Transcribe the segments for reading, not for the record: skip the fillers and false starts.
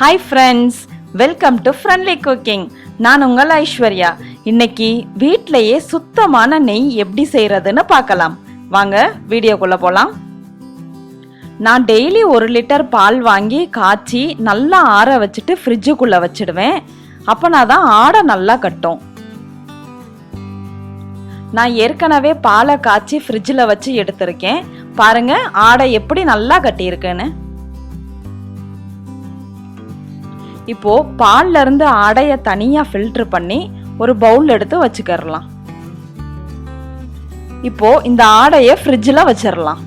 Hi friends, welcome to Friendly Cooking. நான் உங்கள் ஐஸ்வர்யா. இன்னைக்கு வீட்லயே சுத்தமான நெய் எப்படி செய்யறதுன்னு பார்க்கலாம். வாங்க வீடியோக்குள்ள போலாம். நான் டெய்லி 1 லிட்டர் பால் வாங்கி காய்ச்சி நல்லா ஆற வச்சுட்டு ஃப்ரிட்ஜுக்குள்ள வச்சிடுவேன். அப்பனாதான் ஆடை நல்லா கட்டும். நான் ஏற்கனவே பாலை காய்ச்சி ஃப்ரிட்ஜில் வச்சு எடுத்திருக்கேன். பாருங்க ஆடை எப்படி நல்லா கட்டியிருக்குன்னு. இப்போ பால்ல இருந்து ஆடைய தனியா ஃபில்டர் பண்ணி ஒரு பவுல் எடுத்து வச்சுக்கறலாம். இப்போ இந்த ஆடைய ஃப்ரிட்ஜில் வச்சிடலாம்.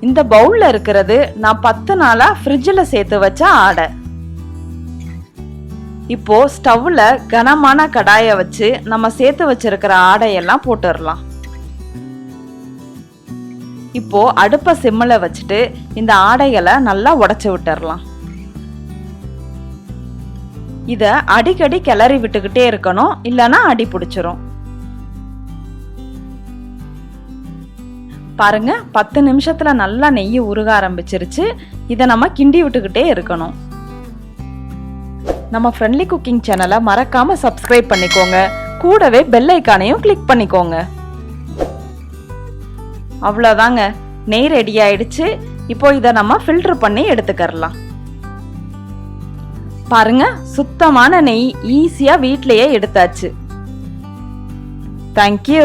இந்த பவுல்ல இருக்கிறது நான் 10 நாளா ஃப்ரிட்ஜில் சேர்த்து வச்ச ஆடை. இப்போ ஸ்டவ்ல கனமான கடாயை வச்சு நம்ம சேர்த்து வச்சிருக்கிற ஆடையெல்லாம் போட்டுடலாம். இப்போ அடுப்பை சிம்மில் வச்சுட்டு இந்த ஆடைகளை நல்லா உடைச்சு விட்டுறலாம். இத அடிக்கடி கிளறி விட்டுக்கிட்டே இருக்கணும், இல்லைன்னா அடி பிடிச்சிரும். பாருங்க 10 நிமிஷத்துல நல்லா நெய் உருக ஆரம்பிச்சிருச்சு. இதை நம்ம கிண்டி விட்டுக்கிட்டே இருக்கணும். நம்ம ஃப்ரெண்ட்லி குக்கிங் சேனலை மறக்காம சப்ஸ்கிரைப் பண்ணிக்கோங்க. கூடவே பெல் ஐக்கானையும் கிளிக் பண்ணிக்கோங்க. அவ்வளோதாங்க, நெய் ரெடி ஆயிடுச்சு. இப்போ இதை நம்ம ஃபில்டர் பண்ணி எடுத்துக்கறலாம். பாருங்க சுத்தமான நெய் ஈஸியா வீட்லயே எடுத்தாச்சு. தேங்க்யூ.